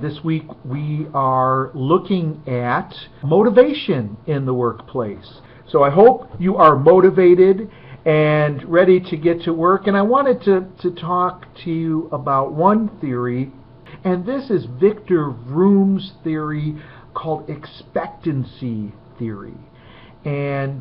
This week we are looking at motivation in the workplace. So I hope you are motivated and ready to get to work. And I wanted to talk to you about one theory, and this is Victor Vroom's theory called Expectancy Theory. And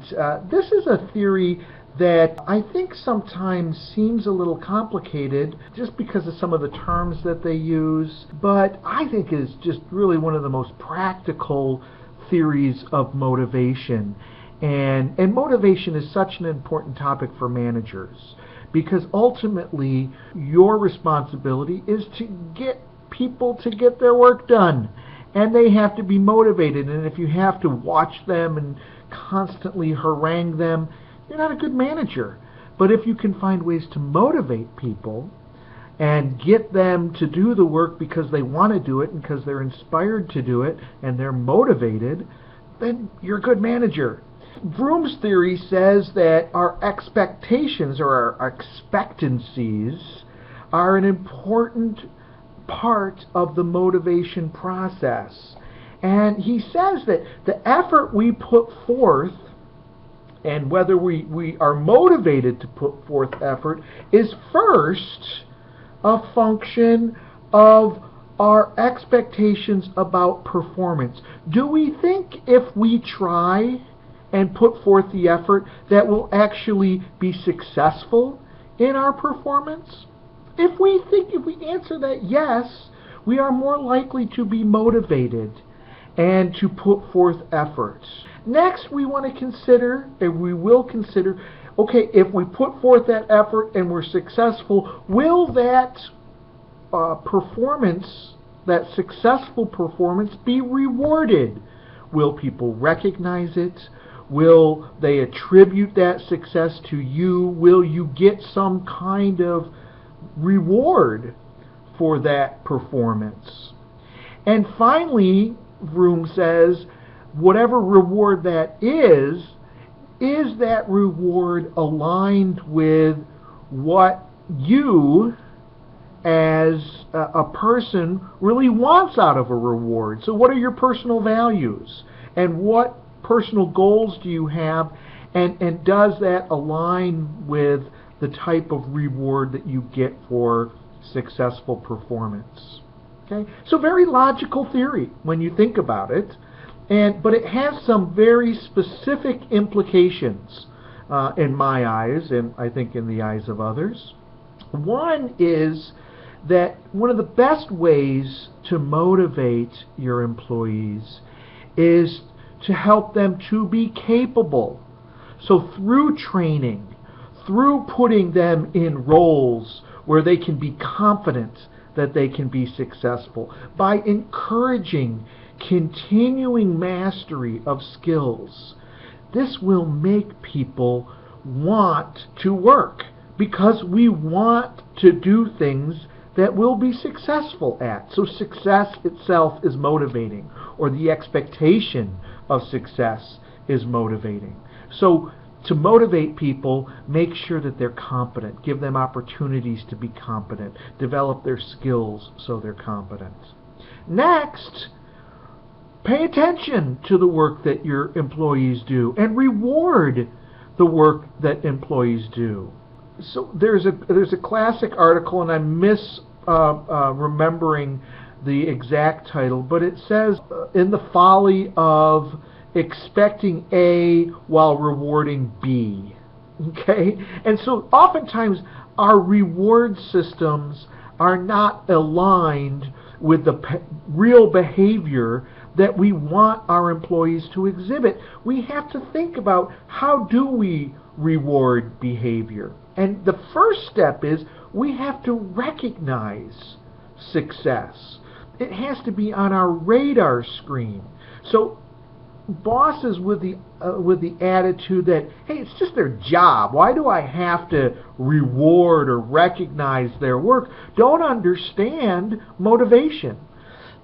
this is a theory that I think sometimes seems a little complicated just because of some of the terms that they use, but I think is just really one of the most practical theories of motivation. And motivation is such an important topic for managers because ultimately your responsibility is to get people to get their work done. And they have to be motivated, and if you have to watch them and constantly harangue them, you're not a good manager. But if you can find ways to motivate people and get them to do the work because they want to do it and because they're inspired to do it and they're motivated, then you're a good manager. Vroom's theory says that our expectations or our expectancies are an important part of the motivation process. And he says that the effort we put forth and whether we are motivated to put forth effort is first a function of our expectations about performance. Do we think if we try and put forth the effort that we'll actually be successful in our performance? If we answer that yes, we are more likely to be motivated and to put forth efforts. Next, we want to consider, and we will consider, okay, if we put forth that effort and we're successful, will that performance, that successful performance, be rewarded? Will people recognize it? Will they attribute that success to you? Will you get some kind of reward for that performance? And finally, Vroom says, whatever reward that is that reward aligned with what you as a person really wants out of a reward? So what are your personal values? And what personal goals do you have? And does that align with the type of reward that you get for successful performance? Okay? So very logical theory when you think about it. But it has some very specific implications in my eyes, and I think in the eyes of others. One is that one of the best ways to motivate your employees is to help them to be capable. So through training, through putting them in roles where they can be confident that they can be successful, by encouraging continuing mastery of skills, this will make people want to work because we want to do things that we'll be successful at. So success itself is motivating, or the expectation of success is motivating. So to motivate people, make sure that they're competent, give them opportunities to be competent, develop their skills so they're competent. Next, pay attention to the work that your employees do and reward the work that employees do. So there's a classic article, and I'm remembering the exact title, but it says, in the folly of expecting A while rewarding B. Okay? And so oftentimes our reward systems are not aligned with the real behavior that we want our employees to exhibit. We have to think about, how do we reward behavior? And the first step is we have to recognize success. It has to be on our radar screen. So bosses with the attitude that, hey, it's just their job, why do I have to reward or recognize their work, don't understand motivation.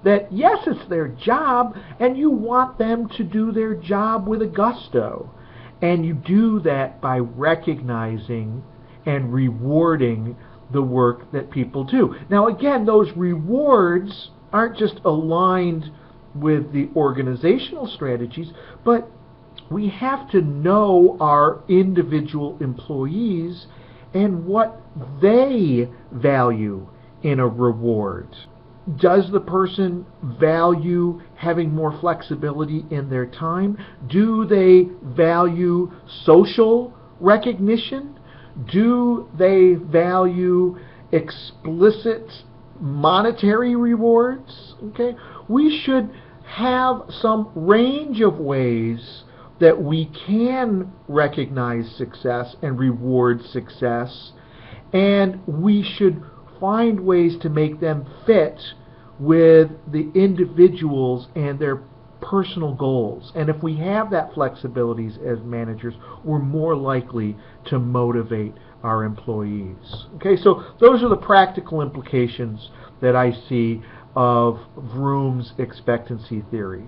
That yes, it's their job, and you want them to do their job with a gusto. And you do that by recognizing and rewarding the work that people do. Now again, those rewards aren't just aligned with the organizational strategies, but we have to know our individual employees and what they value in a reward. Does the person value having more flexibility in their time? Do they value social recognition? Do they value explicit monetary rewards? Okay, we should have some range of ways that we can recognize success and reward success, and we should find ways to make them fit with the individuals and their personal goals. And if we have that flexibilities as managers, we're more likely to motivate our employees. Okay, so those are the practical implications that I see of Vroom's expectancy theory.